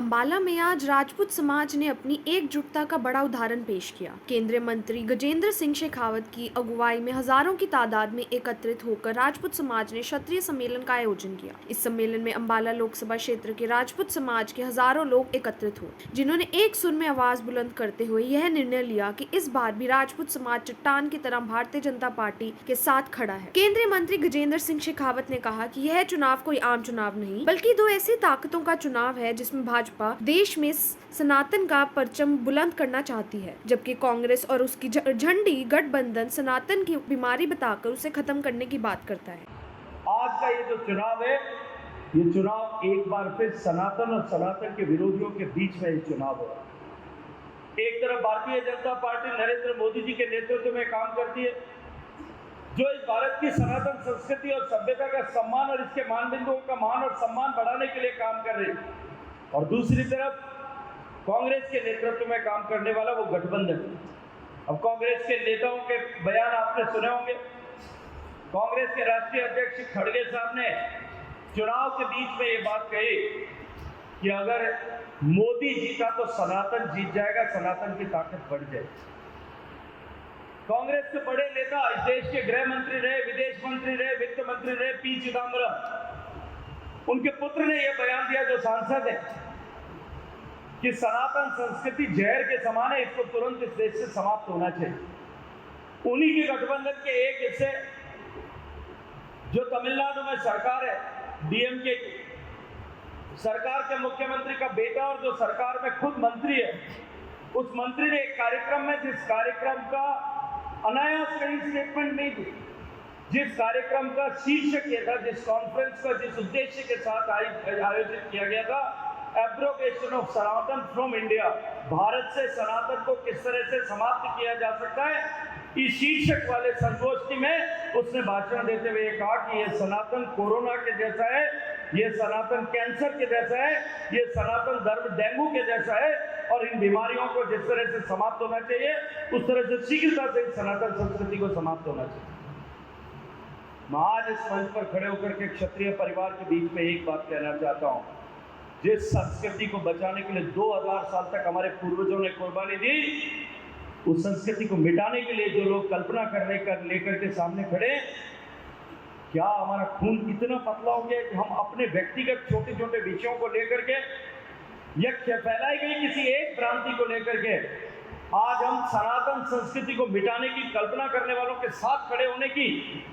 अंबाला में आज राजपूत समाज ने अपनी एकजुटता का बड़ा उदाहरण पेश किया। केंद्रीय मंत्री गजेंद्र सिंह शेखावत की अगुवाई में हजारों की तादाद में एकत्रित होकर राजपूत समाज ने क्षत्रिय सम्मेलन का आयोजन किया। इस सम्मेलन में अंबाला लोकसभा क्षेत्र के राजपूत समाज के हजारों लोग एकत्रित हुए, जिन्होंने एक सुर में आवाज बुलंद करते हुए यह निर्णय लिया कि इस बार भी राजपूत समाज चट्टान की तरह भारतीय जनता पार्टी के साथ खड़ा है। केंद्रीय मंत्री गजेंद्र सिंह शेखावत ने कहा कि यह चुनाव कोई आम चुनाव नहीं, बल्कि दो ऐसी ताकतों का चुनाव है जिसमें भाजपा देश में सनातन का परचम बुलंद करना चाहती है, जबकि कांग्रेस और उसकी झंडी गठबंधन सनातन की बीमारी बताकर उसे खत्म करने की बात करता है। आज का ये जो चुनाव है, ये चुनाव एक बार फिर सनातन और सनातन के विरोधियों के बीच में ये चुनाव हो रहा है। एक तरफ भारतीय जनता पार्टी नरेंद्र मोदी जी के नेतृत्व में काम करती है, जो इस भारत की सनातन संस्कृति और सभ्यता का सम्मान और इसके मान बिंदुओं का मान और सम्मान बढ़ाने के लिए काम कर रही है, और दूसरी तरफ कांग्रेस के नेतृत्व में काम करने वाला वो गठबंधन। अब कांग्रेस के नेताओं के बयान आपने सुने होंगे। कांग्रेस के राष्ट्रीय अध्यक्ष खड़गे साहब ने चुनाव के बीच में ये बात कही कि अगर मोदी जीता तो सनातन जीत जाएगा, सनातन की ताकत बढ़ जाएगी। कांग्रेस के बड़े नेता, इस देश के गृह मंत्री रहे, विदेश मंत्री रहे, वित्त मंत्री रहे, पी चिदम्बरम, उनके पुत्र ने यह बयान दिया, जो सांसद है, कि सनातन संस्कृति जहर के समान है, इसको तुरंत इस देश से समाप्त होना चाहिए। उन्हीं के गठबंधन के एक हिस्से, जो तमिलनाडु में सरकार है, डीएमके सरकार के मुख्यमंत्री का बेटा और जो सरकार में खुद मंत्री है, उस मंत्री ने एक कार्यक्रम में, जिस कार्यक्रम का अनायास कहीं स्टेटमेंट नहीं दी, जिस कार्यक्रम का शीर्षक यह था, जिस कॉन्फ्रेंस का जिस उद्देश्य के साथ आयोजित किया गया था, abrogation of Sanatan from India, Bharat से सनातन को किस तरह से समाप्त किया जा सकता है, इस शीर्षक वाले संगोष्ठी में उसने भाषण देते हुए कहा कि यह सनातन कोरोना के जैसा है, यह सनातन कैंसर के जैसा है, यह सनातन धर्म डेंगू के जैसा है, और इन बीमारियों को जिस तरह से समाप्त होना चाहिए, उस तरह से शीघ्रता से सनातन संस्कृति को समाप्त होना चाहिए। मैं आज इस मंच पर खड़े होकर के क्षत्रिय परिवार के बीच में एक बात कहना चाहता हूं। जिस संस्कृति को बचाने के लिए 2000 साल तक हमारे पूर्वजों ने कुर्बानी दी, उस संस्कृति को मिटाने के लिए जो लोग कल्पना लेकर के सामने खड़े, क्या हमारा खून इतना पतला हो गया कि हम अपने व्यक्तिगत छोटे छोटे विषयों को लेकर के या फैलाई गई किसी एक भ्रांति को लेकर के आज हम सनातन संस्कृति को मिटाने की कल्पना करने वालों के साथ खड़े होने की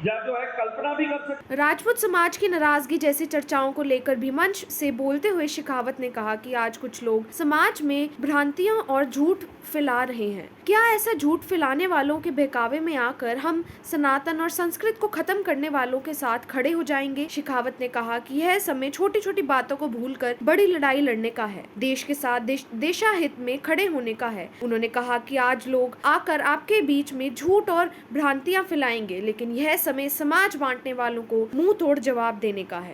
या जो है कल्पना भी कर सकते। राजपूत समाज की नाराजगी जैसी चर्चाओं को लेकर भी मंच से बोलते हुए शेखावत ने कहा कि आज कुछ लोग समाज में भ्रांतियां और झूठ फैला रहे हैं। क्या ऐसा झूठ फैलाने वालों के बहकावे में आकर हम सनातन और संस्कृत को खत्म करने वालों के साथ खड़े हो जाएंगे? शेखावत ने कहा कि यह समय छोटी छोटी बातों को भूलकर बड़ी लड़ाई लड़ने का है, देश के साथ देशाहित में खड़े होने का है। उन्होंने कहा कि आज लोग आकर आपके बीच में झूठ और भ्रांतियां फैलाएंगे, लेकिन यह समय समाज बांटने वालों को मुंह तोड़ जवाब देने का है।